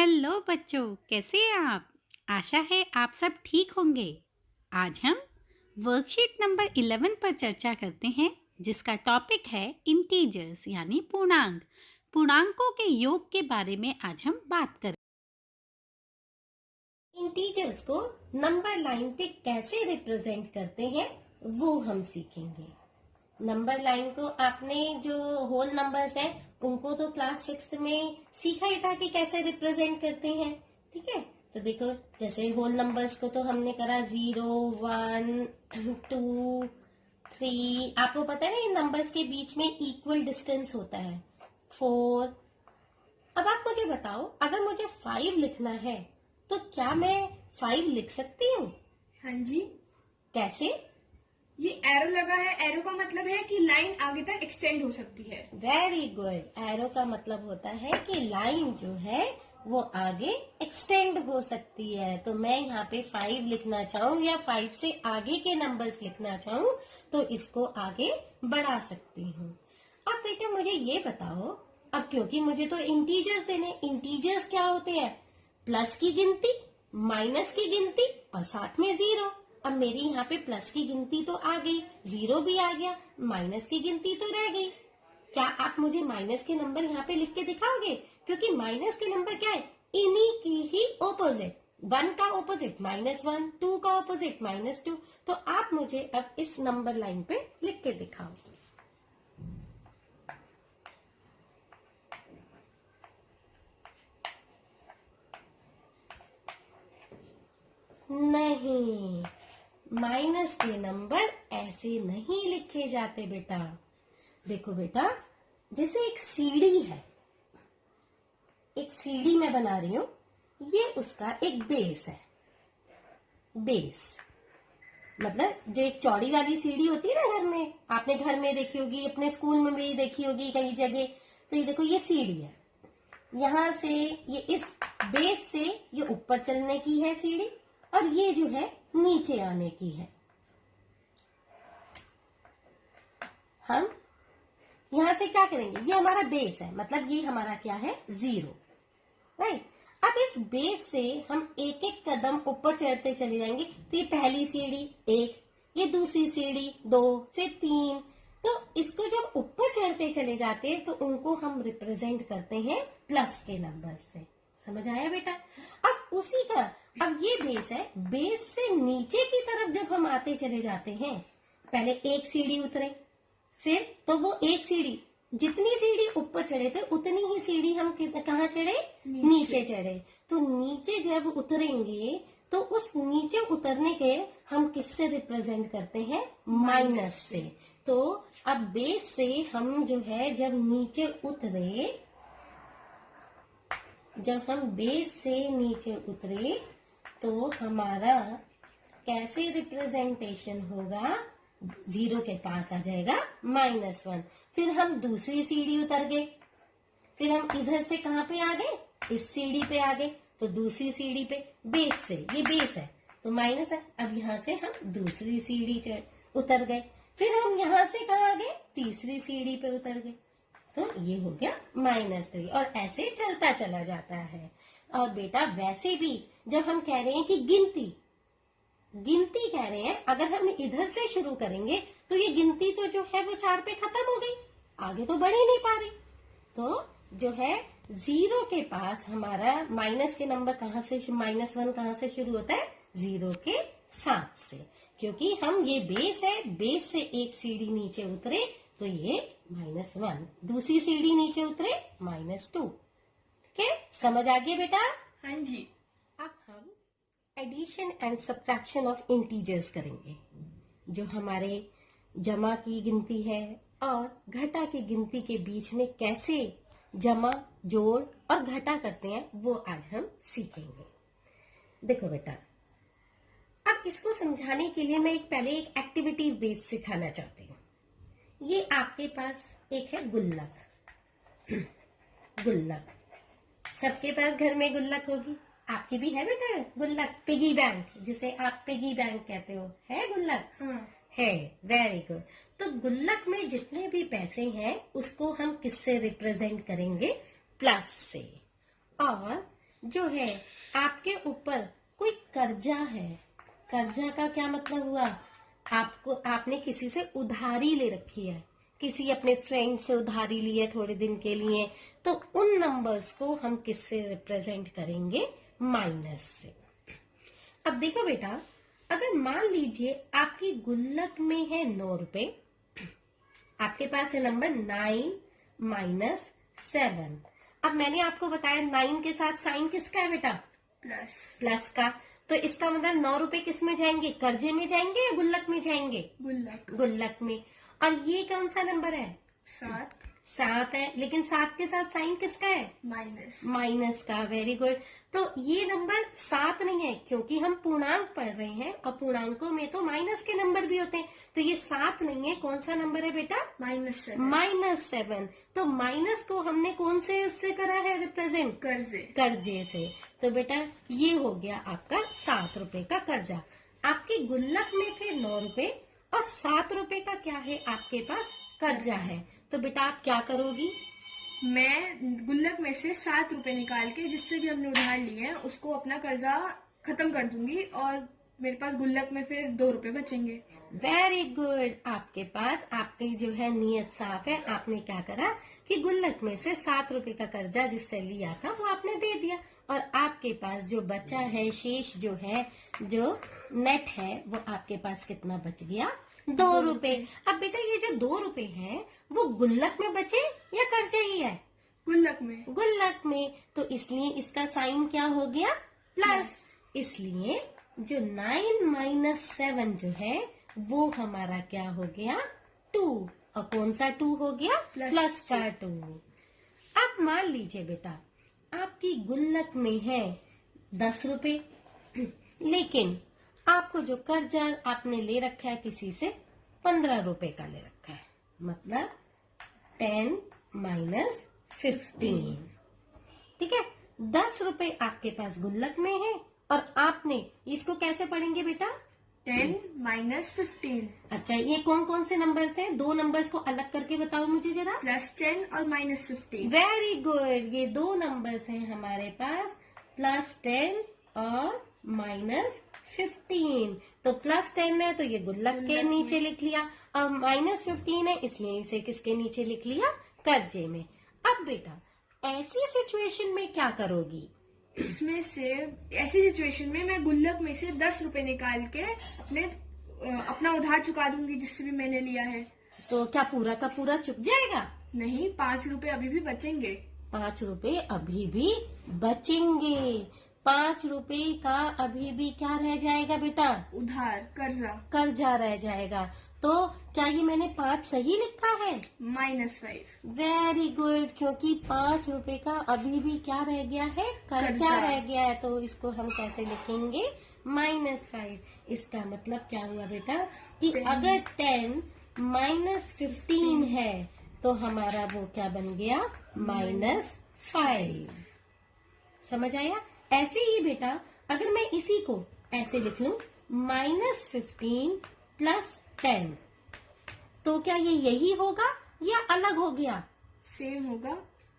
Hello बच्चों, कैसे हैं आप? आशा है आप सब ठीक होंगे। आज हम वर्कशीट नंबर 11 पर चर्चा करते हैं, जिसका टॉपिक है इंटीजर्स यानी पूर्णांक। पूर्णांकों के योग के बारे में आज हम बात करें। इंटीजर्स को नंबर लाइन पे कैसे रिप्रेजेंट करते हैं वो हम सीखेंगे। नंबर लाइन को आपने जो होल नंबर्स है उनको तो क्लास 6 में सीखा ही था कि कैसे रिप्रेजेंट करते हैं। ठीक है, तो देखो जैसे होल नंबर्स को तो हमने करा 0, 1, 2, 3। आपको पता है ना इन नंबर्स के बीच में इक्वल डिस्टेंस होता है 4। अब आप मुझे बताओ, अगर मुझे 5 लिखना है तो क्या मैं 5 लिख सकती हूँ? हाँ जी, कैसे? ये एरो लगा है। एरो का मतलब है कि लाइन आगे तक एक्सटेंड हो सकती है। Very good. एरो का मतलब होता है कि लाइन जो है वो आगे एक्सटेंड हो सकती है। तो मैं यहाँ पे 5 लिखना चाहूँ या 5 से आगे के नंबर्स लिखना चाहूँ तो इसको आगे बढ़ा सकती हूँ। अब बेटा मुझे ये बताओ, अब क्योंकि मुझे तो इंटीजर्स देने, इंटीजर्स क्या होते हैं? प्लस की गिनती, माइनस की गिनती और साथ में 0। अब मेरी यहाँ पे प्लस की गिनती तो आ गई, 0 भी आ गया, माइनस की गिनती तो रह गई। क्या आप मुझे माइनस के नंबर यहाँ पे लिख के दिखाओगे? क्योंकि माइनस के नंबर क्या है? इन्हीं की ही ऑपोजिट। 1 का ऑपोजिट -1, 2 का ऑपोजिट -2। तो आप मुझे अब इस नंबर लाइन पे लिख के दिखाओ। नहीं, माइनस के नंबर ऐसे नहीं लिखे जाते बेटा। देखो बेटा, जैसे एक सीढ़ी है, एक सीढ़ी मैं बना रही हूं, ये उसका एक बेस है। बेस मतलब जो एक चौड़ी वाली सीढ़ी होती है ना घर में, आपने घर में देखी होगी, अपने स्कूल में भी देखी होगी कई जगह। तो ये देखो, ये सीढ़ी है। यहां से ये इस बेस से ये ऊपर चलने की है सीढ़ी, और ये जो है नीचे आने की है। हम यहां से क्या करेंगे? ये हमारा बेस है, मतलब ये हमारा क्या है? 0। राइट। अब इस बेस से हम एक एक कदम ऊपर चढ़ते चले जाएंगे। तो ये पहली सीढ़ी 1, ये दूसरी सीढ़ी 2, फिर 3। तो इसको जब ऊपर चढ़ते चले जाते हैं तो उनको हम रिप्रेजेंट करते हैं प्लस के नंबर से। समझ आया बेटा? अब उसी का, अब ये बेस है, बेस से नीचे की तरफ जब हम आते चले जाते हैं, पहले एक सीढ़ी उतरे, फिर तो वो एक सीढ़ी, जितनी सीढ़ी ऊपर चढ़े थे उतनी ही सीढ़ी हम कहाँ चढ़े? नीचे चढ़े। तो नीचे जब उतरेंगे तो उस नीचे उतरने के हम किससे रिप्रेजेंट करते हैं? माइनस से। तो अब बेस से हम जो है जब नीचे उतरे, जब हम बेस से नीचे उतरे तो हमारा कैसे रिप्रेजेंटेशन होगा? 0 के पास आ जाएगा -1। फिर हम दूसरी सीढ़ी उतर गए, फिर हम इधर से कहाँ पे आ गए? इस सीढ़ी पे आ गए। तो दूसरी सीढ़ी पे बेस से, ये बेस है तो माइनस है। अब यहाँ से हम दूसरी सीढ़ी उतर गए, फिर हम यहाँ से कहाँ आ गए? तीसरी सीढ़ी पे उतर गए। तो ये हो गया -3, और ऐसे चलता चला जाता है। और बेटा वैसे भी जब हम कह रहे हैं कि गिनती कह रहे हैं, अगर हम इधर से शुरू करेंगे तो ये गिनती तो जो है वो 4 पे खत्म हो गई, आगे तो बढ़ ही नहीं पा रही। तो जो है 0 के पास हमारा माइनस के नंबर कहाँ से, -1 कहाँ से शुरू होता है? 0 के साथ से। क्योंकि हम ये बेस है, बेस से एक सीढ़ी नीचे उतरे तो ये -1, दूसरी सीढ़ी नीचे उतरे -2। ठीक है, समझ आ गया बेटा? हाँ जी। अब हम addition and subtraction of integers करेंगे। जो हमारे जमा की गिनती है और घटा की गिनती के बीच में कैसे जमा, जोड़ और घटा करते हैं वो आज हम सीखेंगे। देखो बेटा, अब इसको समझाने के लिए मैं पहले एक एक्टिविटी बेस्ड सिखाना चाहती हूँ। ये आपके पास एक है गुल्लक। गुल्लक सबके पास घर में गुल्लक होगी, आपकी भी है बेटा गुल्लक? पिगी बैंक, जिसे आप पिगी बैंक कहते हो, है गुल्लक? हाँ। है। Very good. तो गुल्लक में जितने भी पैसे हैं उसको हम किससे रिप्रेजेंट करेंगे? प्लस से। और जो है आपके ऊपर कोई कर्जा है। कर्जा का क्या मतलब हुआ? आपने किसी से उधारी ले रखी है, किसी अपने फ्रेंड से उधारी ली है थोड़े दिन के लिए, तो उन नंबर्स को हम किससे रिप्रेजेंट करेंगे? माइनस से। अब देखो बेटा, अगर मान लीजिए आपकी गुल्लक में है 9 रुपए, आपके पास है नंबर 9 माइनस 7। अब मैंने आपको बताया 9 के साथ साइन किसका है बेटा? प्लस। प्लस का। तो इसका मतलब 9 रुपए किस में जाएंगे? कर्जे में जाएंगे या गुल्लक में जाएंगे? गुल्लक। गुल्लक में। और ये कौन सा नंबर है? 7 7 है, लेकिन 7 के साथ साइन किसका है? माइनस। माइनस का। Very good. तो ये नंबर 7 नहीं है, क्योंकि हम पूर्णांक पढ़ रहे हैं और पूर्णांकों में तो माइनस के नंबर भी होते हैं। तो ये 7 नहीं है। कौन सा नंबर है बेटा? -7। -7। तो माइनस को हमने कौन से उससे करा है रिप्रेजेंट? कर्जे। कर्जे से। तो बेटा ये हो गया आपका 7 रुपए का कर्जा। आपकी गुल्लक में थे 9 रुपए और 7 रुपए का क्या है आपके पास? कर्जा है। तो बेटा आप क्या करोगी? मैं गुल्लक में से 7 रुपए निकाल के जिससे भी हमने उधार लिए हैं उसको अपना कर्जा खत्म कर दूंगी और मेरे पास गुल्लक में फिर 2 रुपए बचेंगे। Very good. आपके पास आपकी जो है नीयत साफ है। आपने क्या करा कि गुल्लक में से 7 रुपए का कर्जा जिससे लिया था वो आपने दे दिया, और आपके पास जो बचा है, शेष जो है, जो नेट है, वो आपके पास कितना बच गया? 2 रुपए। अब बेटा ये जो 2 रुपए हैं वो गुल्लक में बचे या कर्जे ही है? गुल्लक में। गुल्लक में। तो इसलिए इसका साइन क्या हो गया? प्लस। इसलिए जो 9 माइनस 7 जो है वो हमारा क्या हो गया? 2। और कौन सा 2 हो गया? प्लस का 2। अब मान लीजिए बेटा आपकी गुल्लक में है 10 रुपए, लेकिन आपको जो कर्जा आपने ले रखा है किसी से 15 रुपए का ले रखा है, मतलब 10 माइनस 15। ठीक है, 10 रुपए आपके पास गुल्लक में है और आपने इसको कैसे पढ़ेंगे बेटा? 10 माइनस 15। अच्छा, ये कौन कौन से नंबर्स हैं? 2 नंबर्स को अलग करके बताओ मुझे जरा। +10 और -15। Very good. ये 2 नंबर्स हैं हमारे पास, +10 और -15। तो +10 है तो ये गुल्लक के नीचे लिख लिया, और -15 है इसलिए इसे किसके नीचे लिख लिया? कर्जे में। अब बेटा ऐसी सिचुएशन में क्या करोगी? इसमें से ऐसी सिचुएशन में मैं गुल्लक में से 10 रुपए निकाल के अपना उधार चुका दूंगी जिससे भी मैंने लिया है। तो क्या पूरा का पूरा चुक जाएगा? नहीं, 5 रुपए अभी भी बचेंगे। 5 रुपए अभी भी बचेंगे। 5 रुपए का अभी भी क्या रह जाएगा बेटा? उधार, कर्जा। कर्जा रह जाएगा। तो क्या ये मैंने 5 सही लिखा है? -5। वेरी गुड, क्योंकि 5 रुपए का अभी भी क्या रह गया है? कर्जा रह गया है। तो इसको हम कैसे लिखेंगे? -5। इसका मतलब क्या हुआ बेटा कि अगर 10 माइनस 15 है तो हमारा वो क्या बन गया? -5। समझ आया? ऐसे ही बेटा अगर मैं इसी को ऐसे लिख लूं -15 + 10, तो क्या ये यही होगा या अलग हो गया? सेम होगा।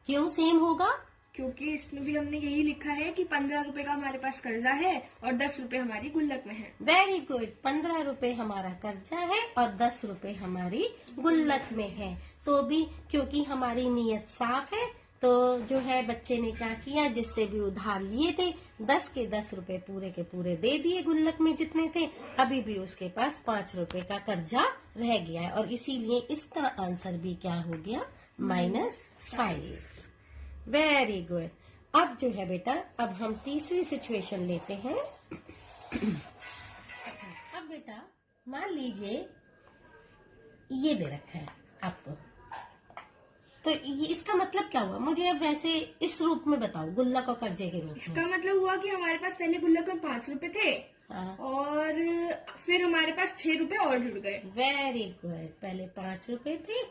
क्यों सेम होगा? क्योंकि इसमें भी हमने यही लिखा है कि 15 रुपए का हमारे पास कर्जा है और 10 रुपए हमारी गुल्लक में है। Very good. 15 रुपए हमारा कर्जा है और 10 रुपए हमारी गुल्लक में है। तो भी क्योंकि हमारी नीयत साफ है, तो जो है बच्चे ने क्या किया, जिससे भी उधार लिए थे 10 के 10 रुपए पूरे के पूरे दे दिए गुल्लक में जितने थे। अभी भी उसके पास 5 रुपए का कर्जा रह गया है, और इसीलिए इसका आंसर भी क्या हो गया? -5। Very good. अब जो है बेटा अब हम तीसरी सिचुएशन लेते हैं। अब बेटा मान लीजिए ये दे रखा है आपको, तो ये इसका मतलब क्या हुआ? मुझे अब वैसे इस रूप में बताओ, गुल्लक और कर्जे के रूप में। इसका मतलब हुआ कि हमारे पास पहले गुल्लक में 5 रुपए थे। हाँ। और फिर हमारे पास 6 रुपए और जुड़ गए। Very good. पहले 5 रुपए थे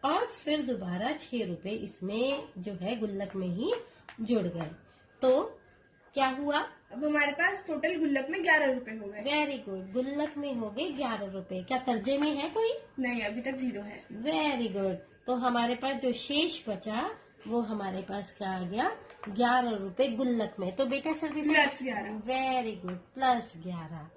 और फिर दोबारा 6 रुपए इसमें जो है गुल्लक में ही जुड़ गए। तो क्या हुआ? अब हमारे पास टोटल गुल्लक में 11 रुपए हो गए। Very good. गुल्लक में हो गए 11 रुपए। क्या कर्जे में है कोई? नहीं, अभी तक 0 है। Very good. तो हमारे पास जो शेष बचा वो हमारे पास क्या आ गया? 11 रुपए गुल्लक में, तो बेटा सर्विस प्लस 11। Very good, +11।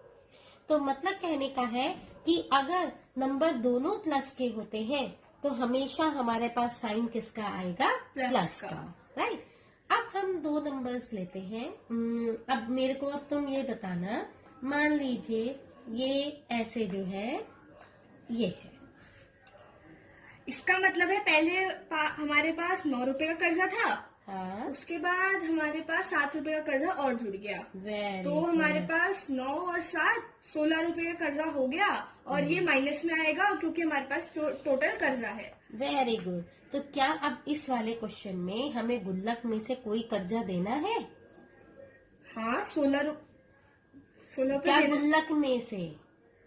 तो मतलब कहने का है कि अगर नंबर दोनों प्लस के होते हैं तो हमेशा हमारे पास साइन किसका आएगा? प्लस प्लस का। का, राइट। अब हम दो नंबर्स लेते हैं। अब मेरे को अब तुम ये बताना, मान लीजिए ये ऐसे जो है ये है, इसका मतलब है पहले हमारे पास 9 रुपए का कर्जा था, हाँ उसके बाद हमारे पास 7 रुपए का कर्जा और जुड़ गया, वेरी तो हमारे पास 9 और 7 16 रुपए का कर्जा हो गया, और ये माइनस में आएगा क्योंकि हमारे पास टोटल कर्जा है। Very good. तो क्या अब इस वाले क्वेश्चन में हमें गुल्लक में से कोई कर्जा देना है? हाँ, 16 क्या गुल्लक में से,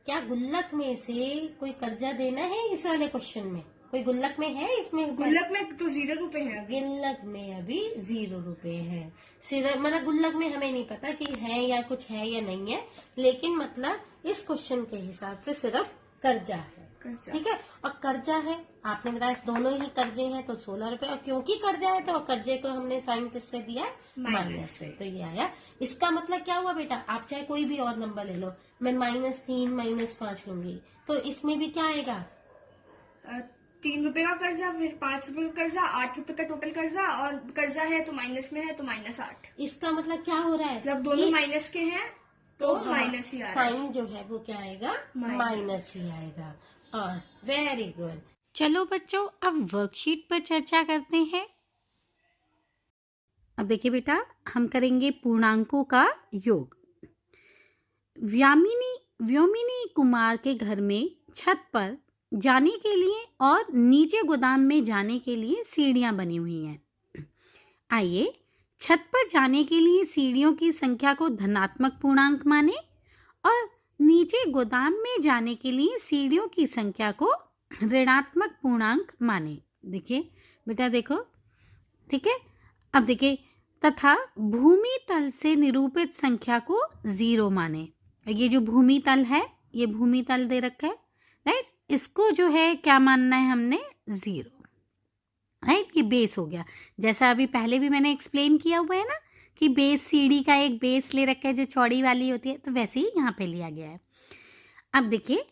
क्या गुल्लक में से कोई कर्जा देना है इस वाले क्वेश्चन में? कोई गुल्लक में है इसमें? गुल्लक में तो 0 रुपए है। गुल्लक में अभी 0 रुपए है। सिर्फ मतलब गुल्लक में हमें नहीं पता कि है या कुछ है या नहीं है, लेकिन मतलब इस क्वेश्चन के हिसाब से सिर्फ कर्जा है, ठीक है। और कर्जा है, आपने बताया दोनों ही कर्जे हैं तो 16 रुपए, और क्योंकि कर्जा है तो कर्जे को हमने साइन किससे दिया है? माइनस से, तो ये आया। इसका मतलब क्या हुआ बेटा, आप चाहे कोई भी और नंबर ले लो, मैं -3 -5 लूंगी तो इसमें भी क्या आएगा? 3 रुपए का कर्जा, फिर 5 रुपए का कर्जा, 8 रुपए का टोटल कर्जा, और कर्जा है तो माइनस में है तो -8। इसका मतलब क्या हो रहा है? जब दोनों माइनस के हैं तो माइनस ही आ रहा है। साइन जो है वो क्या आएगा? माइनस ही आएगा। और वेरी गुड। चलो बच्चों, अब वर्कशीट पर चर्चा करते हैं। अब देखिए बेटा, हम करेंगे पूर्णांकों का योग। व्योमिनी कुमार के घर में छत पर जाने के लिए और नीचे गोदाम में जाने के लिए सीढ़ियां बनी हुई हैं। आइए छत पर जाने के लिए सीढ़ियों की संख्या को धनात्मक पूर्णांक माने और नीचे गोदाम में जाने के लिए सीढ़ियों की संख्या को ऋणात्मक पूर्णांक माने। देखिए बेटा, देखो, ठीक है। अब देखिए, तथा भूमि तल से निरूपित संख्या को 0 माने। ये जो भूमि तल है, ये भूमि तल दे रखा है, राइट। इसको जो है क्या मानना है हमने? 0, राइट। ये बेस हो गया, जैसा अभी पहले भी मैंने एक्सप्लेन किया हुआ है ना कि बेस, सीढ़ी का एक बेस ले रखा है जो चौड़ी वाली होती है, तो वैसे ही यहाँ पे लिया गया है। अब देखिए,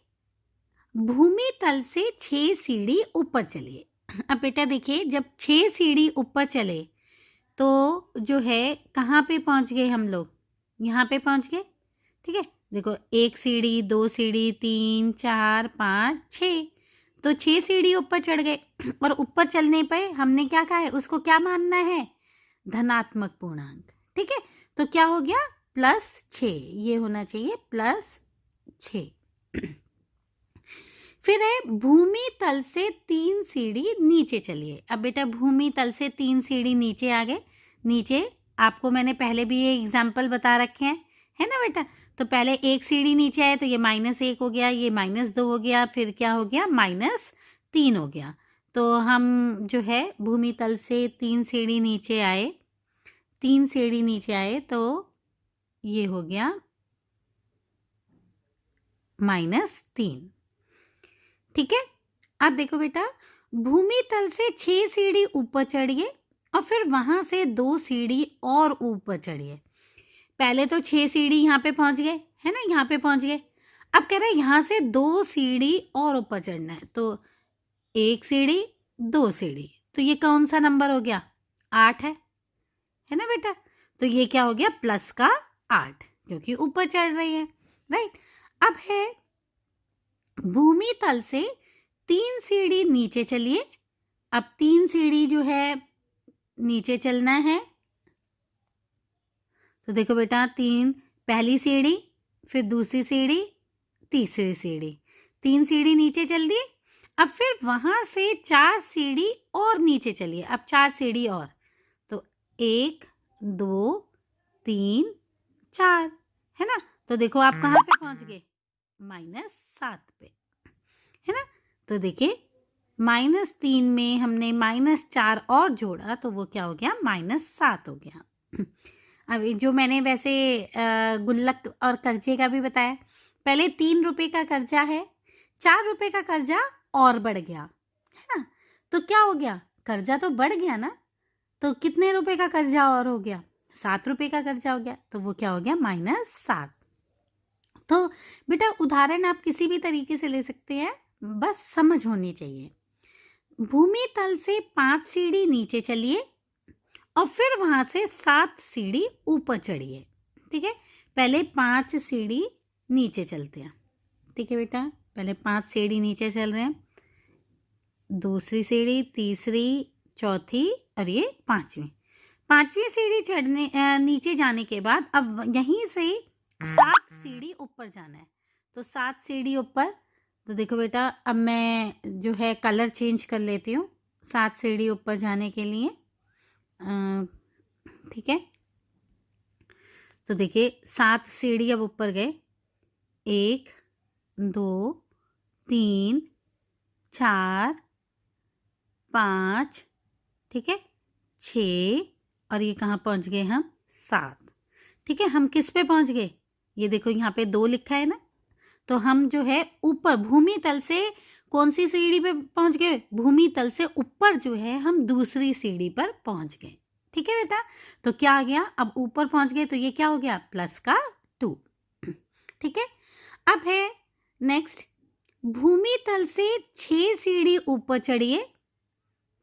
भूमि तल से 6 सीढ़ी ऊपर चलिए। अब बेटा देखिए, जब 6 सीढ़ी ऊपर चले तो जो है कहाँ पे पहुँच गए हम लोग? यहाँ पे पहुँच गए, ठीक है। देखो, 1 सीढ़ी, 2 सीढ़ी, 3 4 5 6, तो 6 सीढ़ी ऊपर चढ़ गए। और ऊपर चलने पे हमने क्या कहा है? उसको क्या मानना है? धनात्मक पूर्णांक, ठीक है। तो क्या हो गया? +6, ये होना चाहिए +6। फिर है भूमि तल से 3 सीढ़ी नीचे चलिए। अब बेटा, भूमि तल से 3 सीढ़ी नीचे आ गए। नीचे आपको मैंने पहले भी ये एग्जाम्पल बता रखे हैं, है ना बेटा। तो पहले 1 सीढ़ी नीचे आए तो ये -1 हो गया, ये -2 हो गया, फिर क्या हो गया? -3 हो गया। तो हम जो है भूमि तल से 3 सीढ़ी नीचे आए, 3 सीढ़ी नीचे आए तो ये हो गया -3, ठीक है। अब देखो बेटा, भूमि तल से 6 सीढ़ी ऊपर चढ़िए और फिर वहां से 2 सीढ़ी और ऊपर चढ़िए। पहले तो 6 सीढ़ी यहाँ पे पहुंच गए, है ना, यहाँ पे पहुंच गए। अब कह रहे हैं यहाँ से 2 सीढ़ी और ऊपर चढ़ना है, तो 1 सीढ़ी 2 सीढ़ी, तो ये कौन सा नंबर हो गया? 8 है ना बेटा। तो ये क्या हो गया? प्लस का 8, क्योंकि ऊपर चढ़ रही है, राइट। अब है भूमि तल से 3 सीढ़ी नीचे चलिए। अब 3 सीढ़ी जो है नीचे चलना है, तो देखो बेटा, 3 पहली सीढ़ी, फिर दूसरी सीढ़ी, तीसरी सीढ़ी, 3 सीढ़ी नीचे चल दी। अब फिर वहां से 4 सीढ़ी और नीचे चलिए। अब 4 सीढ़ी और, तो 1 2 3 4, है ना। तो देखो आप कहाँ पे पहुंच गए? -7 पे, है ना। तो देखिए, -3 में हमने -4 और जोड़ा तो वो क्या हो गया? -7 हो गया। अब जो मैंने वैसे गुल्लक और कर्जे का भी बताया, पहले 3 रुपए का कर्जा है, 4 रुपए का कर्जा और बढ़ गया, है ना। तो क्या हो गया? कर्जा तो बढ़ गया ना, तो कितने रुपए का कर्जा और हो गया? 7 रुपए का कर्जा हो गया, तो वो क्या हो गया? -7। तो बेटा उदाहरण आप किसी भी तरीके से ले सकते हैं, बस समझ होनी चाहिए। भूमि तल से 5 सीढ़ी नीचे चलिए और फिर वहां से 7 सीढ़ी ऊपर चढ़िए। ठीक है, पहले 5 सीढ़ी नीचे चलते हैं। ठीक है बेटा, पहले 5 सीढ़ी नीचे चल रहे हैं, दूसरी सीढ़ी, तीसरी, चौथी और ये पांचवी सीढ़ी नीचे जाने के बाद अब यहीं से 7 सीढ़ी ऊपर जाना है। तो 7 सीढ़ी ऊपर, तो देखो बेटा अब मैं जो है कलर चेंज कर लेती हूँ 7 सीढ़ी ऊपर जाने के लिए। ठीक है, तो देखिए 7 सीढ़ी अब ऊपर गए, 1 2 3 4 5, ठीक है, 6 और ये कहाँ पहुंच गए हम? 7। ठीक है, हम किस पे पहुंच गए? ये देखो यहाँ पे 2 लिखा है ना, तो हम जो है ऊपर भूमि तल से कौन सी सीढ़ी पे पहुंच गए? भूमि तल से ऊपर जो है हम दूसरी सीढ़ी पर पहुंच गए। ठीक है बेटा, तो क्या आ गया? अब ऊपर पहुंच गए तो ये क्या हो गया? प्लस का 2। ठीक है, अब है नेक्स्ट, भूमि तल से 6 सीढ़ी ऊपर चढ़िए।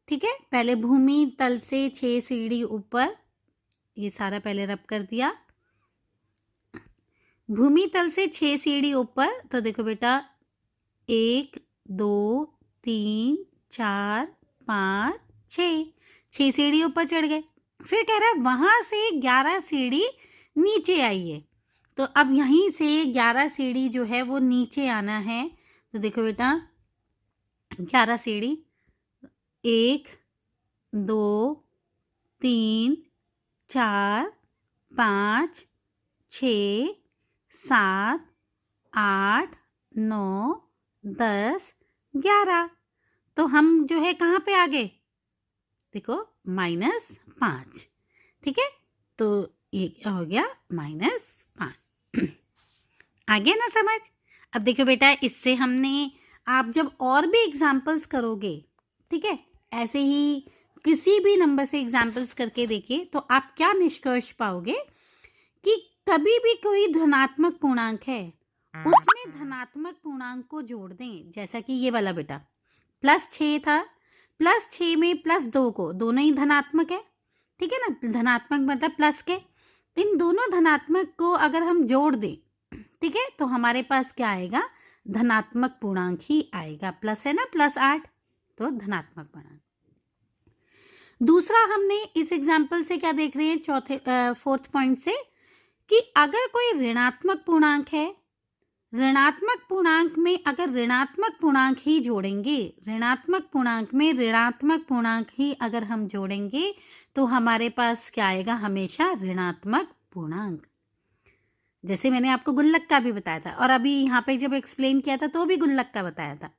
ठीक है, पहले भूमि तल से 6 सीढ़ी ऊपर, ये सारा पहले रब कर दिया। भूमि तल से 6 सीढ़ी ऊपर, तो देखो बेटा 1 2 3 4 5 6 सीढ़ी ऊपर चढ़ गए। फिर कह रहा है वहां से 11 सीढ़ी नीचे आइए। तो अब यहीं से 11 सीढ़ी जो है वो नीचे आना है। तो देखो बेटा 11 सीढ़ी, 1 2 3 4 5 6 7 8 9 10 11। तो हम जो है कहाँ पे आ गए? देखो -5। ठीक है, तो ये क्या हो गया? -5। आ गया ना समझ? अब देखो बेटा इससे हमने, आप जब और भी एग्जाम्पल्स करोगे, ठीक है, ऐसे ही किसी भी नंबर से एग्जाम्पल्स करके देखिए, तो आप क्या निष्कर्ष पाओगे कि कभी भी कोई धनात्मक पूर्णांक है उसमें धनात्मक पूर्णांक को जोड़ दें। जैसा कि ये वाला बेटा +6 था, +6 में +2 को, दोनों ही धनात्मक है। ठीक है ना, धनात्मक मतलब प्लस के, इन दोनों धनात्मक को अगर हम जोड़ दें, ठीक है, तो हमारे पास क्या आएगा? धनात्मक पूर्णांक ही आएगा। प्लस है ना, +8, तो धनात्मक पूर्णांक। दूसरा हमने इस एग्जाम्पल से क्या देख रहे हैं? 4th पॉइंट से, कि अगर कोई ऋणात्मक पूर्णांक है, ऋणात्मक पूर्णांक में अगर ऋणात्मक पूर्णांक ही जोड़ेंगे, ऋणात्मक पूर्णांक में ऋणात्मक पूर्णांक ही अगर हम जोड़ेंगे, तो हमारे पास क्या आएगा? हमेशा ऋणात्मक पूर्णांक। जैसे मैंने आपको गुल्लक का भी बताया था, और अभी यहाँ पे जब एक्सप्लेन किया था तो भी गुल्लक का बताया था।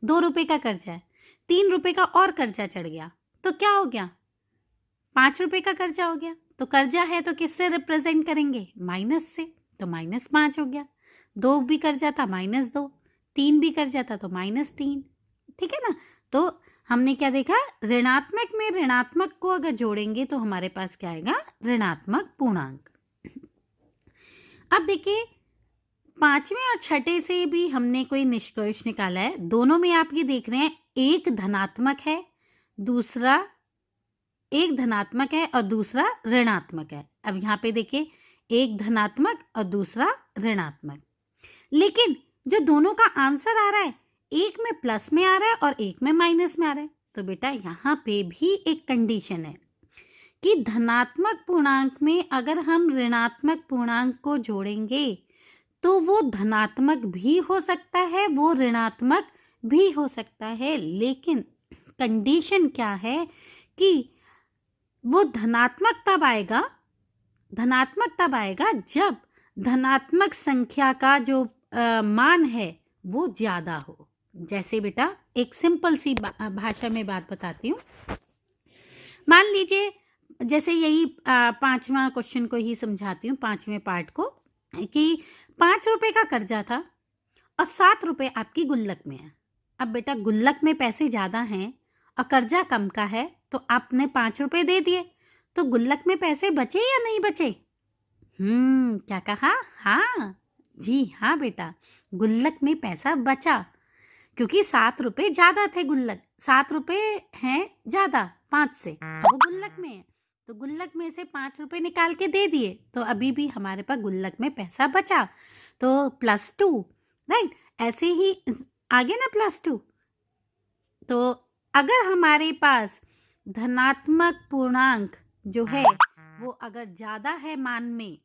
2 रुपए का कर्जा है, 3 रुपए का और कर्जा चढ़ गया, तो क्या हो गया? 5 रुपए का कर्जा हो गया। तो कर्जा है तो किससे रिप्रेजेंट करेंगे? माइनस से, तो -5 हो गया। 2 भी कर्जा था, -2, 3 भी कर्जा था तो -3। ठीक है ना, तो हमने क्या देखा? ऋणात्मक में ऋणात्मक को अगर जोड़ेंगे तो हमारे पास क्या आएगा? ऋणात्मक पूर्णांक। अब देखिए 5वें और 6ठे से भी हमने कोई निष्कर्ष निकाला है। दोनों में आप ये देख रहे हैं, एक धनात्मक है, दूसरा एक धनात्मक है और दूसरा ऋणात्मक है। अब यहाँ पे देखिए, एक धनात्मक और दूसरा ऋणात्मक, लेकिन जो दोनों का आंसर आ रहा है, एक में प्लस में आ रहा है और एक में माइनस में आ रहा है। तो बेटा यहाँ पे भी एक कंडीशन है कि धनात्मक पूर्णांक में अगर हम ऋणात्मक पूर्णांक को जोड़ेंगे तो वो धनात्मक भी हो सकता है, वो ऋणात्मक भी हो सकता है, लेकिन कंडीशन क्या है कि वो धनात्मक तब आएगा जब धनात्मक संख्या का जो मान है वो ज्यादा हो। जैसे बेटा एक सिंपल सी भाषा में बात बताती हूँ। मान लीजिए, जैसे यही 5वां क्वेश्चन को ही समझाती हूँ, 5वें पार्ट को, कि 5 रुपए का कर्जा था और 7 रुपए आपकी गुल्लक में है। अब बेटा गुल्लक में पैसे ज़्यादा हैं और कर्जा कम का है, तो आपने 5 रुपए दे दिए, तो गुल्लक में पैसे बचे या नहीं बचे? क्या कहा? हाँ, जी हाँ बेटा, गुल्लक में पैसा बचा, क्योंकि 7 रुपए ज्यादा थे। गुल्लक 7 रुपए हैं ज्यादा 5 से, अब वो गुल्लक में है, तो गुल्लक में से 5 रुपए निकाल के दे दिए, तो अभी भी हमारे पास गुल्लक में पैसा बचा, तो +2, राइट। ऐसे ही आगे ना +2। तो अगर हमारे पास धनात्मक पूर्णांक जो है वो अगर ज्यादा है मान में,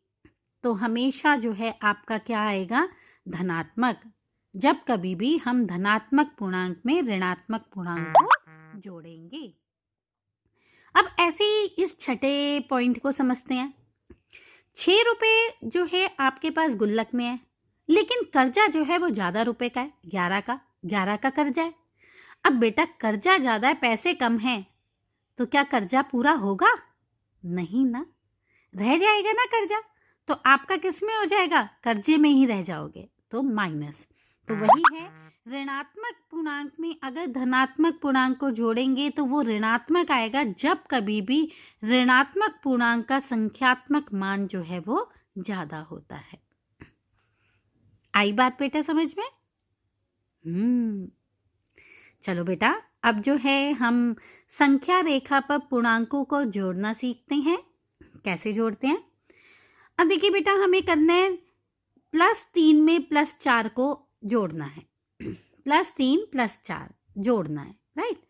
तो हमेशा जो है आपका क्या आएगा? धनात्मक। जब कभी भी हम धनात्मक पूर्णांक में ऋणात्मक पूर्णांक को जोड़ेंगे। अब ऐसे ही इस छठे पॉइंट को समझते हैं। 6 रुपए जो है आपके पास गुल्लक में है, लेकिन कर्जा जो है वो ज्यादा रुपए का है, 11 का कर्जा है। अब बेटा कर्जा ज्यादा है, पैसे कम हैं, तो क्या कर्जा पूरा होगा? नहीं ना, रह जाएगा ना कर्जा, तो आपका किस में हो जाएगा? कर्जे में ही रह जाओगे, तो माइनस। तो वही है, ऋणात्मक पूर्णांक में अगर धनात्मक पूर्णांक को जोड़ेंगे तो वो ऋणात्मक आएगा, जब कभी भी ऋणात्मक पूर्णांक का संख्यात्मक मान जो है वो ज्यादा होता है। आई बात बेटा समझ में? चलो बेटा, अब जो है हम संख्या रेखा पर पूर्णांकों को जोड़ना सीखते हैं। कैसे जोड़ते हैं? अब देखिए बेटा, हमें करना है +3 में +4 को जोड़ना है। +3 +4 जोड़ना है, राइट।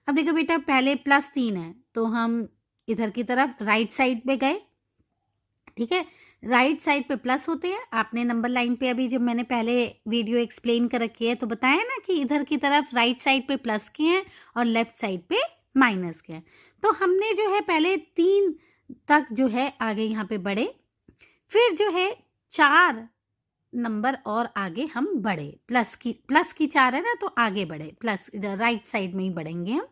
अब देखो बेटा, पहले +3 है तो हम इधर की तरफ राइट साइड पे गए, ठीक है। राइट साइड पे प्लस होते हैं, आपने नंबर लाइन पे अभी जब मैंने पहले वीडियो एक्सप्लेन कर रखी है तो बताया ना कि इधर की तरफ राइट साइड पे प्लस के हैं और लेफ्ट साइड पे माइनस के हैं। तो हमने जो है पहले 3 तक जो है आगे यहाँ पे बढ़े, फिर जो है 4 नंबर और आगे हम बढ़े, प्लस की 4 है ना, तो आगे बढ़े, प्लस राइट साइड में ही बढ़ेंगे हम।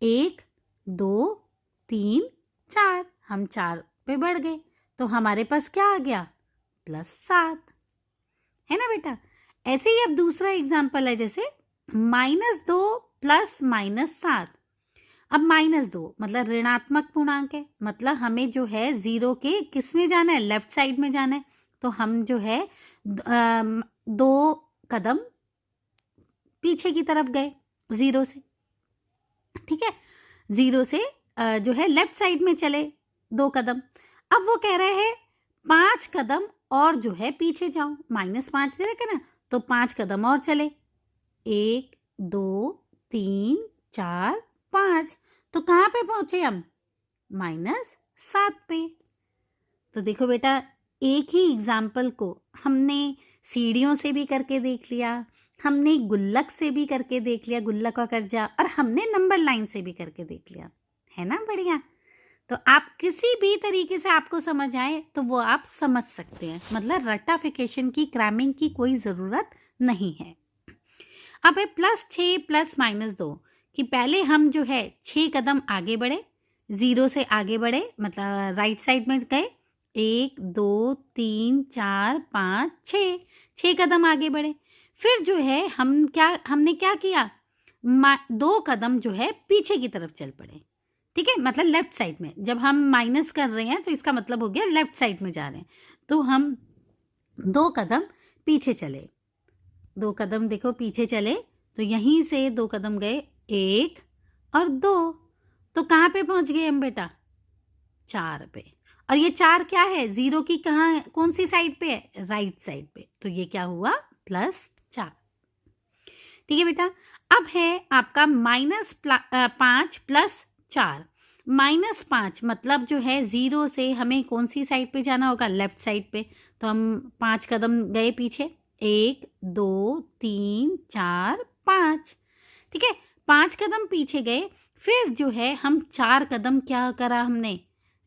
1 2 3 4, हम 4 पे बढ़ गए, तो हमारे पास क्या आ गया? +7, है ना बेटा। ऐसे ही अब दूसरा एग्जाम्पल है, जैसे -2 + -7। अब -2 मतलब ऋणात्मक पूर्णांक है, मतलब हमें जो है 0 के किस में जाना है? लेफ्ट साइड में जाना है। तो हम जो है 2 कदम पीछे की तरफ गए 0 से, ठीक है। 0 से जो है लेफ्ट साइड में चले 2 कदम। अब वो कह रहे हैं 5 कदम और जो है पीछे जाओ, -5 दे रखे ना, तो 5 कदम और चले, 1 2 3 4 5, तो कहाँ पे पहुंचे हम? -7 पे। तो देखो बेटा, एक ही एग्जाम्पल को हमने सीढ़ियों से भी करके देख लिया, हमने गुल्लक से भी करके देख लिया, गुल्लक का कर्जा, और हमने नंबर लाइन से भी करके देख लिया, है ना बढ़िया। तो आप किसी भी तरीके से आपको समझ आए तो वो आप समझ सकते हैं, मतलब रटाफिकेशन की, क्रैमिंग की कोई ज़रूरत नहीं है। अब है +6 + -2 कि पहले हम जो है 6 कदम आगे बढ़े, 0 से आगे बढ़े, मतलब राइट साइड में गए, 1 2 3 4 5 6 कदम आगे बढ़े। फिर जो है हमने क्या किया? 2 कदम जो है पीछे की तरफ चल पड़े, ठीक है, मतलब लेफ्ट साइड में। जब हम माइनस कर रहे हैं तो इसका मतलब हो गया लेफ्ट साइड में जा रहे हैं, तो हम 2 कदम पीछे चले, 2 कदम देखो पीछे चले, तो यहीं से 2 कदम गए, 1 और 2, तो कहाँ पे पहुंच गए हम बेटा? 4 पे। और ये 4 क्या है? 0 की कौन सी साइड पे है? राइट साइड पे, तो ये क्या हुआ? +4, ठीक है बेटा। अब है आपका -5 + 4। -5 मतलब जो है 0 से हमें कौन सी साइड पे जाना होगा? लेफ्ट साइड पे, तो हम 5 कदम गए पीछे, 1 2 3 4 5, ठीक है, 5 कदम पीछे गए। फिर जो है हम 4 कदम क्या करा हमने?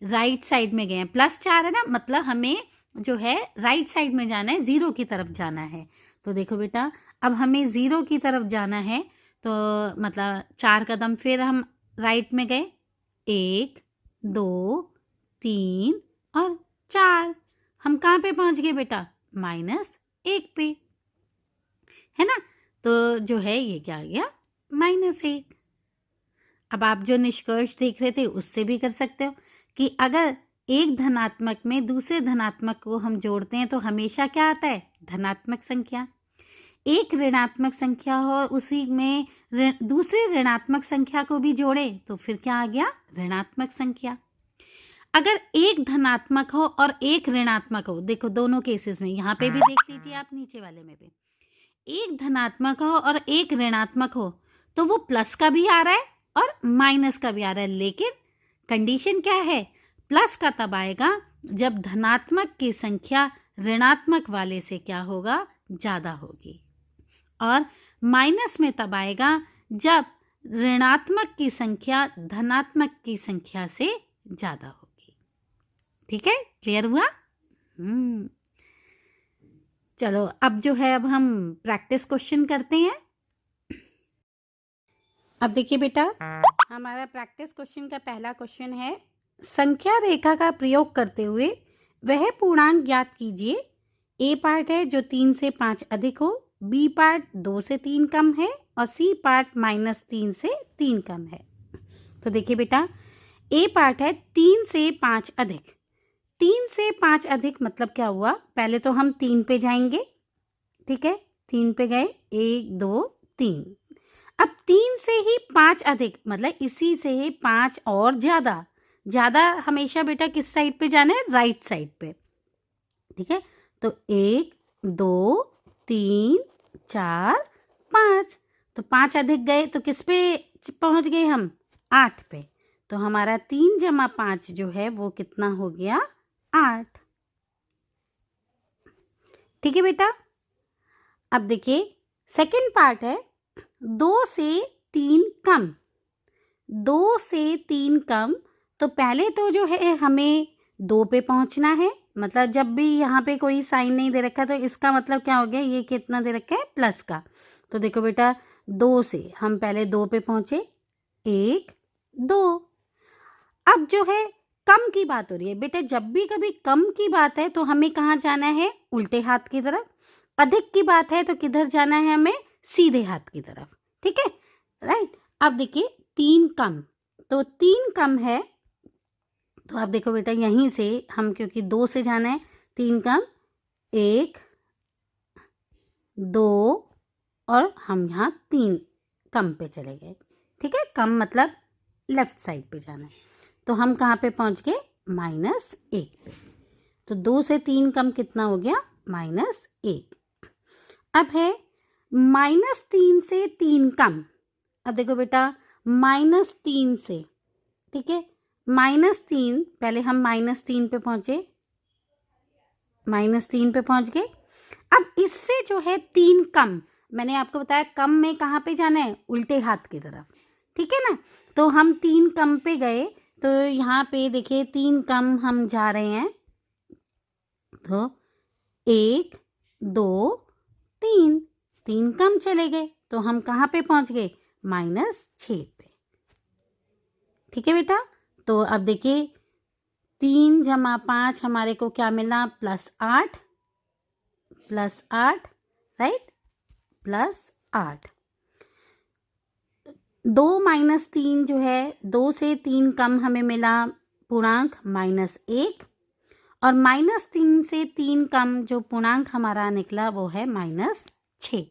राइट साइड में गए, +4 है ना, मतलब हमें जो है राइट साइड में जाना है, 0 की तरफ जाना है। तो देखो बेटा, अब हमें 0 की तरफ जाना है, तो मतलब 4 कदम फिर हम राइट में गए, 1 2 3 और 4, हम कहाँ पे पहुंच गए बेटा? -1 पे, है ना। तो जो है ये क्या आ गया? -1। अब आप जो निष्कर्ष देख रहे थे उससे भी कर सकते हो कि अगर एक धनात्मक में दूसरे धनात्मक को हम जोड़ते हैं तो हमेशा क्या आता है, धनात्मक संख्या। एक ऋणात्मक संख्या हो, उसी में दूसरे ऋणात्मक संख्या को भी जोड़े तो फिर क्या आ गया, ऋणात्मक संख्या। अगर एक धनात्मक हो और एक ऋणात्मक हो, देखो दोनों केसेस में, यहाँ पे भी देख लीजिए आप, नीचे वाले में भी एक धनात्मक हो और एक ऋणात्मक हो तो वो प्लस का भी आ रहा है और माइनस का भी आ रहा है, लेकिन कंडीशन क्या है, प्लस का तब आएगा जब धनात्मक की संख्या ऋणात्मक वाले से क्या होगा, ज़्यादा होगी, और माइनस में तब आएगा जब ऋणात्मक की संख्या धनात्मक की संख्या से ज़्यादा होगी। ठीक है, क्लियर हुआ? चलो अब जो है, अब हम प्रैक्टिस क्वेश्चन करते हैं। अब देखिए बेटा, हमारा प्रैक्टिस क्वेश्चन का पहला क्वेश्चन है, संख्या रेखा का प्रयोग करते हुए वह पूर्णांक ज्ञात कीजिए। ए पार्ट है जो 3 से 5 अधिक हो, बी पार्ट 2 से 3 कम है और सी पार्ट -3 से 3 कम है। तो देखिए बेटा, ए पार्ट है 3 से 5 अधिक। 3 से 5 अधिक मतलब क्या हुआ, पहले तो हम 3 पे जाएंगे, ठीक है, 3 पे गए, 1 2 3। अब 3 से ही 5 अधिक मतलब इसी से ही 5 और ज़्यादा, ज़्यादा हमेशा बेटा किस साइड पे जाना है, राइट साइड पे, ठीक है। तो 1 2 3 4 5, तो 5 अधिक गए तो किस पे पहुंच गए हम, 8 पे। तो हमारा 3 जमा 5 जो है वो कितना हो गया, 8। ठीक है बेटा। अब देखिए सेकंड पार्ट है, 2 से 3 कम। 2 से 3 कम, तो पहले तो जो है हमें 2 पे पहुंचना है, मतलब जब भी यहाँ पे कोई साइन नहीं दे रखा तो इसका मतलब क्या हो गया, ये कितना दे रखा है, प्लस का। तो देखो बेटा, 2 से हम पहले 2 पे पहुंचे, 1 2। अब जो है कम की बात हो रही है बेटा, जब भी कभी कम की बात है तो हमें कहाँ जाना है, उल्टे हाथ की तरफ। अधिक की बात है तो किधर जाना है, हमें सीधे हाथ की तरफ, ठीक है, राइट। अब देखिए 3 कम, तो 3 कम है, तो आप देखो बेटा यहीं से हम, क्योंकि 2 से जाना है, 3 कम 1 2 और हम यहाँ 3 कम पे चले गए, ठीक है। कम मतलब लेफ्ट साइड पे जाना है, तो हम कहाँ पे पहुँच गए, -1 पे। तो 2 से 3 कम कितना हो गया, -1। अब है -3 से 3 कम। अब देखो बेटा, -3 से, ठीक है, -3, पहले हम -3 पे पहुंचे, -3 पे पहुंच गए। अब इससे जो है 3 कम, मैंने आपको बताया कम में कहाँ पे जाना है, उल्टे हाथ की तरफ, ठीक है ना। तो हम 3 कम पे गए, तो यहाँ पे देखिए 3 कम हम जा रहे हैं, तो 1 2 3, 3 कम चले गए, तो हम कहाँ पे पहुँच गए, -6 पे, ठीक है बेटा। तो अब देखिए 3 जमा 5 हमारे को क्या मिला, +8, राइट, +8। 2 - 3 जो है, 2 से 3 कम हमें मिला पूर्णांक -1, और -3 से 3 कम जो पूर्णांक हमारा निकला वो है -6,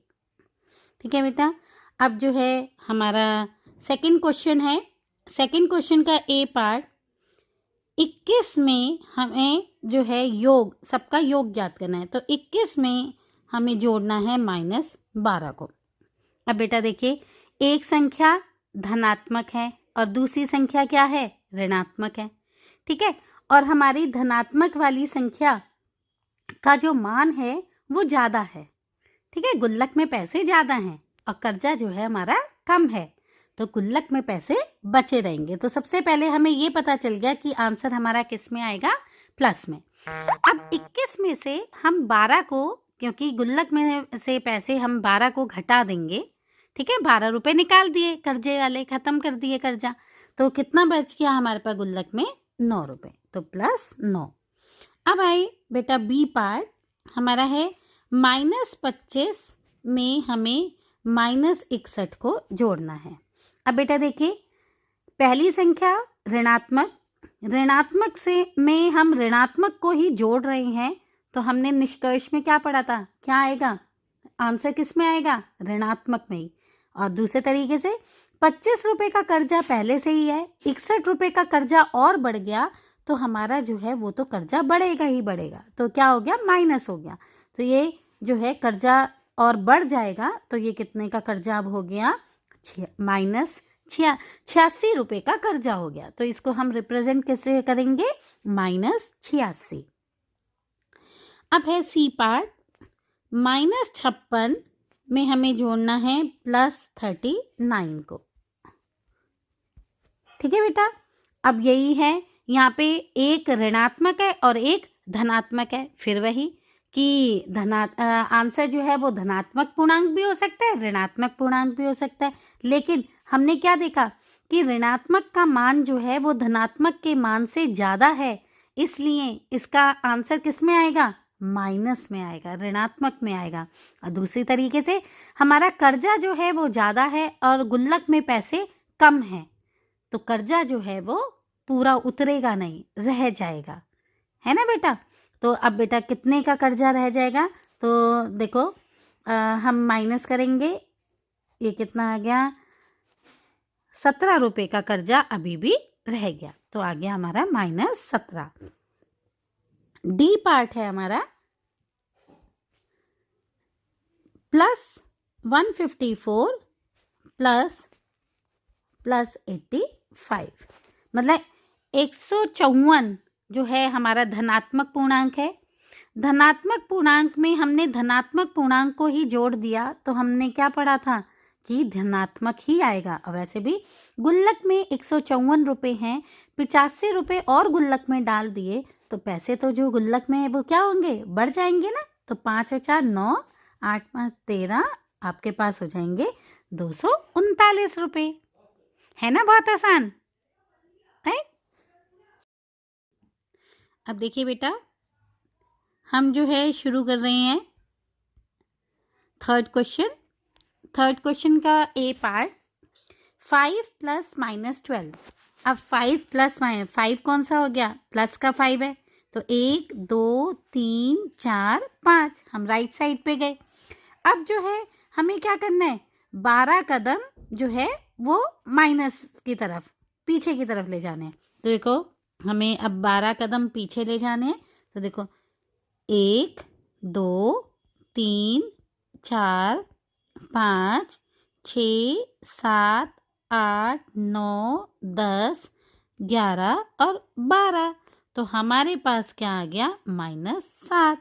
ठीक है बेटा। अब जो है हमारा सेकंड क्वेश्चन है, सेकंड क्वेश्चन का ए पार्ट, 21 में हमें जो है योग, सबका योग ज्ञात करना है, तो 21 में हमें जोड़ना है -12 को। अब बेटा देखिए, एक संख्या धनात्मक है और दूसरी संख्या क्या है, ऋणात्मक है, ठीक है। और हमारी धनात्मक वाली संख्या का जो मान है वो ज़्यादा है, ठीक है, गुल्लक में पैसे ज़्यादा हैं और कर्जा जो है हमारा कम है, तो गुल्लक में पैसे बचे रहेंगे। तो सबसे पहले हमें ये पता चल गया कि आंसर हमारा किस में आएगा, प्लस में। अब 21 में से हम 12 को, क्योंकि गुल्लक में से पैसे हम 12 को घटा देंगे, ठीक है, 12 रुपये निकाल दिए कर्जे वाले, ख़त्म कर दिए कर्जा, तो कितना बच गया हमारे पास गुल्लक में, 9 रुपये, तो +9। अब आए बेटा बी पार्ट, हमारा है -25 में हमें -61 को जोड़ना है। अब बेटा देखिए पहली संख्या ऋणात्मक, ऋणात्मक से में हम ऋणात्मक को ही जोड़ रहे हैं, तो हमने निष्कर्ष में क्या पढ़ा था, क्या आएगा आंसर, किस में आएगा, ऋणात्मक में ही। और दूसरे तरीके से 25 रुपये का कर्जा पहले से ही है, 61 रुपये का कर्जा और बढ़ गया, तो हमारा जो है वो तो कर्जा बढ़ेगा ही बढ़ेगा, तो क्या हो गया, माइनस हो गया। तो ये जो है कर्जा और बढ़ जाएगा, तो ये कितने का कर्जा अब हो गया, माइनस 86 रुपये का कर्जा हो गया। तो इसको हम रिप्रेजेंट कैसे करेंगे, -86। अब है सी पार्ट, -56 में हमें जोड़ना है +39 को। ठीक है बेटा, अब यही है, यहाँ पे एक ऋणात्मक है और एक धनात्मक है। फिर वही कि आंसर जो है वो धनात्मक पूर्णांक भी हो सकता है, ऋणात्मक पूर्णांक भी हो सकता है, लेकिन हमने क्या देखा कि ऋणात्मक का मान जो है वो धनात्मक के मान से ज़्यादा है, इसलिए इसका आंसर किस में आएगा, माइनस में आएगा, ऋणात्मक में आएगा। और दूसरी तरीके से हमारा कर्जा जो है वो ज़्यादा है और गुल्लक में पैसे कम हैं, तो कर्जा जो है वो पूरा उतरेगा नहीं, रह जाएगा, है ना बेटा। तो अब बेटा कितने का कर्जा रह जाएगा, तो देखो हम माइनस करेंगे, ये कितना आ गया, 17 रुपये का कर्जा अभी भी रह गया, तो आ गया हमारा -17। डी पार्ट है हमारा +154 प्लस 85, मतलब 154 जो है हमारा धनात्मक पूर्णांक है। धनात्मक पूर्णांक में हमने धनात्मक पूर्णांक को ही जोड़ दिया, तो हमने क्या पढ़ा था कि धनात्मक ही आएगा। और वैसे भी गुल्लक में 154 रुपये हैं, 85 रुपये और गुल्लक में डाल दिए, तो पैसे तो जो गुल्लक में है वो क्या होंगे, बढ़ जाएंगे ना। तो 5 और 4 9, 8 5 13, आपके पास हो जाएंगे 239 रुपये। है ना, बहुत आसान है। अब देखिए बेटा, हम जो है शुरू कर रहे हैं थर्ड क्वेश्चन का ए पार्ट, 5 + -12। अब 5 + 5 कौन सा हो गया, प्लस का 5 है, तो 1 2 3 4 5, हम राइट साइड पे गए। अब जो है हमें क्या करना है, 12 कदम जो है वो माइनस की तरफ, पीछे की तरफ ले जाने हैं। तो देखो हमें अब 12 कदम पीछे ले जाने हैं, तो देखो 1 2 3 4 5 6 7 8 9 10 11 और 12, तो हमारे पास क्या आ गया, -7।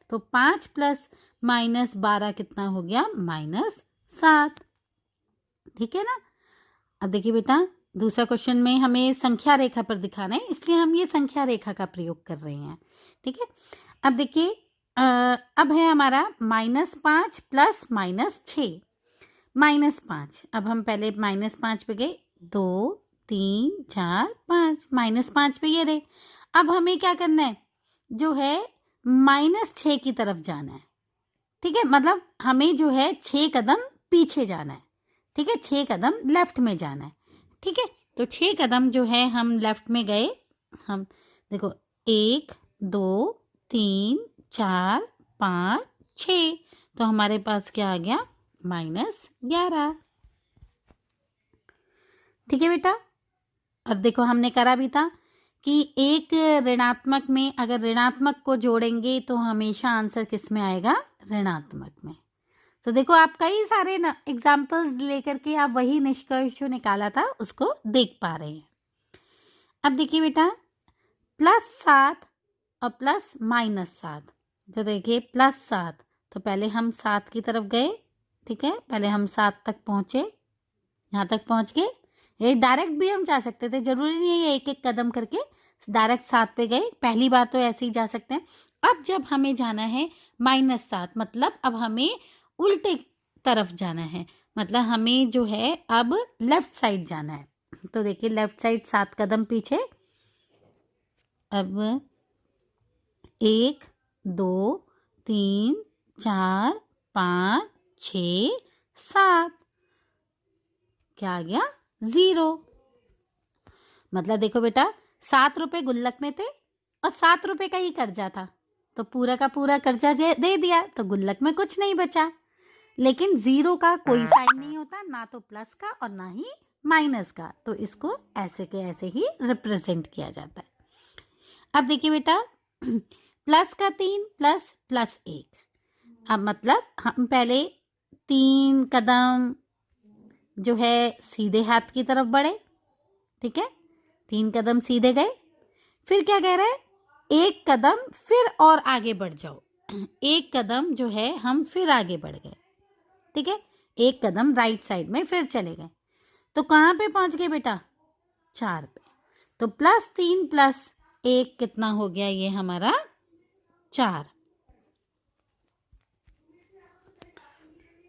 तो 5 + -12 कितना हो गया, -7। ठीक है ना। अब देखिए बेटा, दूसरा क्वेश्चन में हमें संख्या रेखा पर दिखाना है, इसलिए हम ये संख्या रेखा का प्रयोग कर रहे हैं। ठीक है, अब देखिए अब है हमारा -5 + -6, -5। अब हम पहले -5 पे गए, 2 3 4 5, -5 पे ये रहे। अब हमें क्या करना है, जो है -6 की तरफ जाना है। ठीक है, मतलब हमें जो है 6 कदम पीछे जाना है। ठीक है, 6 कदम लेफ्ट में जाना है। ठीक है, तो 6 कदम जो है हम लेफ्ट में गए। हम देखो 1 2 3 4 5 6, तो हमारे पास क्या आ गया, -11। ठीक है बेटा, अब देखो हमने करा भी था कि एक ऋणात्मक में अगर ऋणात्मक को जोड़ेंगे तो हमेशा आंसर किस में आएगा, ऋणात्मक में। तो देखो आप कई सारे एग्जाम्पल्स लेकर के आप वही निष्कर्ष जो निकाला था उसको देख पा रहे हैं। अब देखिए बेटा, +7 और +-7, तो देखिए +7, तो पहले हम 7 की तरफ गए। ठीक है, पहले हम 7 तक पहुँचे, यहाँ तक पहुँच के ये डायरेक्ट भी हम जा सकते थे, जरूरी नहीं है एक एक कदम करके डायरेक्ट 7 पे गए, पहली बार तो ऐसे ही जा सकते हैं। अब जब हमें जाना है -7, मतलब अब हमें उल्टे तरफ जाना है, मतलब हमें जो है अब लेफ्ट साइड जाना है। तो देखिए लेफ्ट साइड 7 कदम पीछे, अब 1 2 3 4 5 6 7, क्या आ गया, 0। मतलब देखो बेटा, 7 रुपए गुल्लक में थे और 7 रुपए का ही कर्जा था, तो पूरा का पूरा कर्जा दे दिया तो गुल्लक में कुछ नहीं बचा। लेकिन जीरो का कोई साइन नहीं होता, ना तो प्लस का और ना ही माइनस का, तो इसको ऐसे के ऐसे ही रिप्रेजेंट किया जाता है। अब देखिए बेटा, प्लस का 3 प्लस प्लस 1, अब मतलब हम पहले 3 कदम जो है सीधे हाथ की तरफ बढ़े, ठीक है, 3 कदम सीधे गए, फिर क्या कह रहे हैं, 1 कदम फिर और आगे बढ़ जाओ। 1 कदम जो है हम फिर आगे बढ़ गए, ठीक है, 1 कदम राइट साइड में फिर चले गए, तो कहाँ पे पहुंच गए बेटा, 4 पे। तो +3 + 1 कितना हो गया, ये हमारा 4,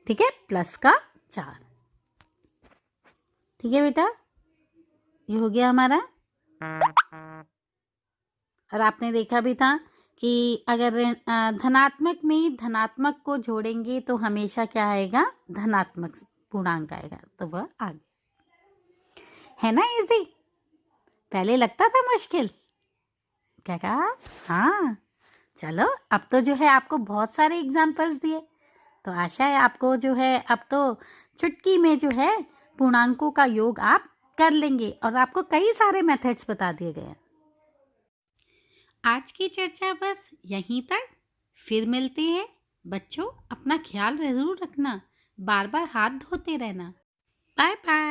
ठीक है, प्लस का 4, ठीक है बेटा, ये हो गया हमारा। और आपने देखा भी था कि अगर धनात्मक में धनात्मक को जोड़ेंगे तो हमेशा क्या आएगा, धनात्मक पूर्णांक आएगा, तो वह आ गया। है ना इजी? पहले लगता था मुश्किल, क्या कहा? हाँ, चलो अब तो जो है आपको बहुत सारे एग्जाम्पल्स दिए, तो आशा है आपको जो है अब तो चुटकी में जो है पूर्णांकों का योग आप कर लेंगे, और आपको कई सारे मेथड्स बता दिए गए हैं। आज की चर्चा बस यहीं तक, फिर मिलते हैं। बच्चों, अपना ख्याल जरूर रखना, बार बार हाथ धोते रहना। Bye bye.